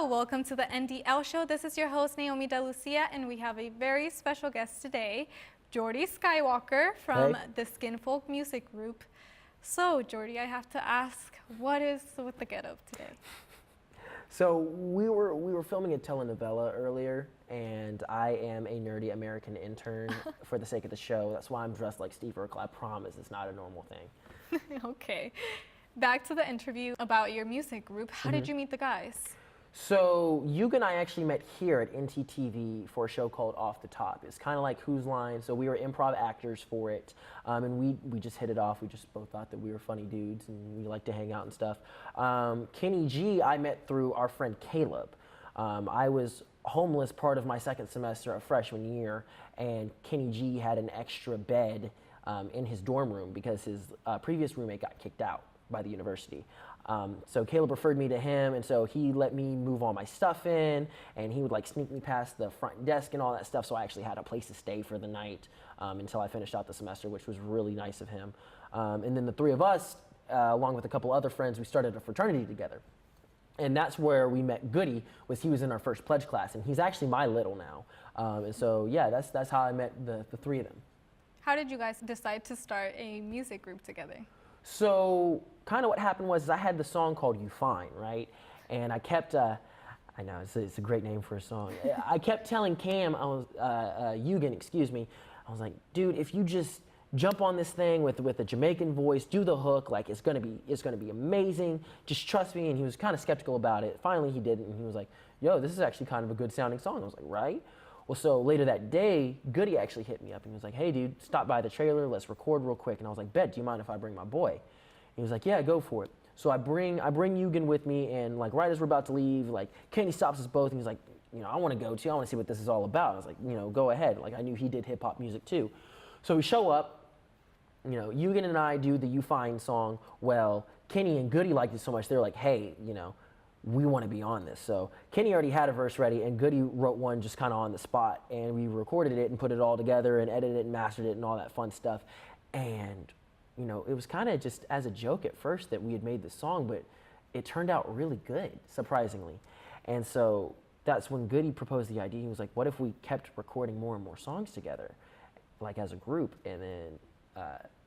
Hello, welcome to the NDL show. This is your host, Naomi DeLucia, and we have a very special guest today, Jordy Skywalker from the SKINFOLK music group. So, Jordy, I have to ask, what is with the getup today? So we were filming a telenovela earlier, and I am a nerdy American intern for the sake of the show. That's why I'm dressed like Steve Urkel. I promise it's not a normal thing. Okay. Back to the interview about your music group. How did you meet the guys? So Yuga and I actually met here at NTTV for a show called Off the Top. It's kind of like Who's Line, so we were improv actors for it, and we just hit it off. We just both thought that we were funny dudes and we liked to hang out and stuff. Kenny G I met through our friend Caleb. I was homeless part of my second semester of freshman year, and Kenny G had an extra bed in his dorm room because his previous roommate got kicked out by the university. So Caleb referred me to him, and so he let me move all my stuff in, and he would like sneak me past the front desk and all that stuff, so I actually had a place to stay for the night until I finished out the semester, which was really nice of him. And then the three of us, along with a couple other friends, we started a fraternity together. And that's where we met Goody, he was in our first pledge class, and he's actually my little now. And so yeah, that's how I met the three of them. How did you guys decide to start a music group together? So kind of what happened was I had the song called You Fine, right? And I kept, I know, it's a great name for a song. I kept telling Cam, Eugen, excuse me, I was like, dude, if you just jump on this thing with a Jamaican voice, do the hook, like it's gonna be amazing, just trust me. And he was kind of skeptical about it. Finally he didn't, and he was like, yo, this is actually kind of a good sounding song. I was like, right? Well, so later that day, Goody actually hit me up and he was like, hey dude, stop by the trailer, let's record real quick. And I was like, bet, do you mind if I bring my boy? And he was like, yeah, go for it. So I bring Eugen with me, and like right as we're about to leave, like Kenny stops us both and he's like, you know, I want to go too, I want to see what this is all about. I was like, you know, go ahead. Like I knew he did hip hop music too. So we show up, you know, Eugen and I do the You Fine song. Well, Kenny and Goody liked it so much, they're like, hey, you know, we want to be on this. So Kenny already had a verse ready, and Goody wrote one just kind of on the spot, and we recorded it and put it all together and edited it and mastered it and all that fun stuff. And you know, it was kind of just as a joke at first that we had made this song, but it turned out really good, surprisingly. And so that's when Goody proposed the idea. He was like, what if we kept recording more and more songs together, like as a group? And then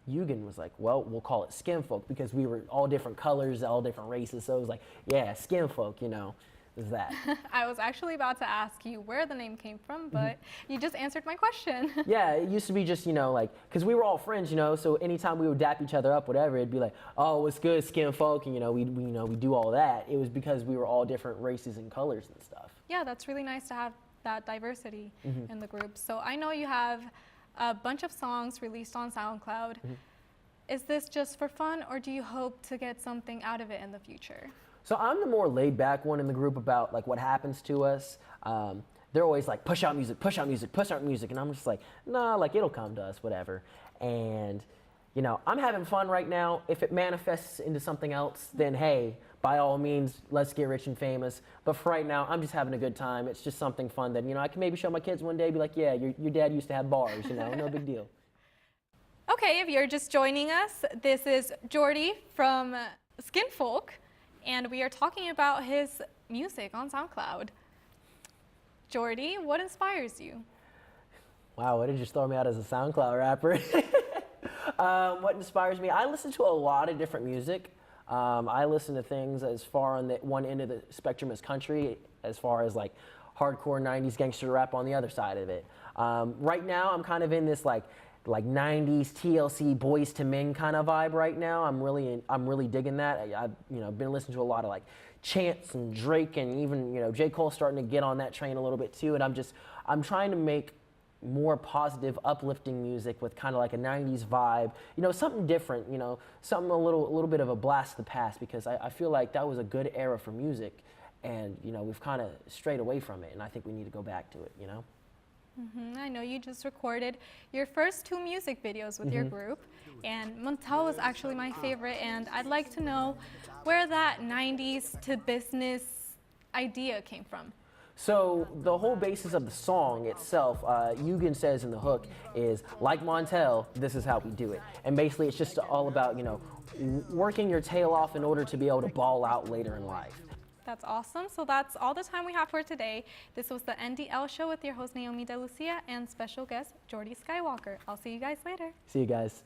Eugen was like, well, we'll call it SKINFOLK, because we were all different colors, all different races. So it was like, yeah, SKINFOLK, you know, is that. I was actually about to ask you where the name came from, but you just answered my question. Yeah, it used to be just, you know, like, because we were all friends, you know, so anytime we would dap each other up, whatever, it'd be like, oh, what's good, SKINFOLK, and, you know, we do all that. It was because we were all different races and colors and stuff. Yeah, that's really nice to have that diversity in the group. So I know you have a bunch of songs released on SoundCloud. Is this just for fun, or do you hope to get something out of it in the future? So I'm the more laid back one in the group about like what happens to us. They're always like, push out music, push out music, push out music. And I'm just like, nah, like it'll come to us, whatever. And you know, I'm having fun right now. If it manifests into something else, then hey, by all means, let's get rich and famous. But for right now, I'm just having a good time. It's just something fun that, you know, I can maybe show my kids one day, be like, yeah, your dad used to have bars, you know, no big deal. Okay, if you're just joining us, this is Jordy from SKINFOLK, and we are talking about his music on SoundCloud. Jordy, what inspires you? Wow, what did you throw me out as a SoundCloud rapper? What inspires me? I listen to a lot of different music. I listen to things as far on the one end of the spectrum as country, as far as like hardcore 90s gangster rap on the other side of it. Right now, I'm kind of in this like 90s TLC Boys to Men kind of vibe right now. I'm really digging that. I've you know, been listening to a lot of like Chance and Drake, and even, you know, J. Cole's starting to get on that train a little bit too. And I'm trying to make more positive, uplifting music with kind of like a 90s vibe, you know, something different, you know, something a little bit of a blast of the past, because I feel like that was a good era for music, and you know, we've kind of strayed away from it, and I think we need to go back to it, you know. I know you just recorded your first 2 music videos with your group, and Montel was actually my favorite, and I'd like to know where that 90s to business idea came from. So the whole basis of the song itself, Eugen says in the hook, is like Montel, this is how we do it. And basically it's just all about, you know, working your tail off in order to be able to ball out later in life. That's awesome. So that's all the time we have for today. This was the NDL show with your host Naomi DeLucia and special guest Jordy Skywalker. I'll see you guys later. See you guys.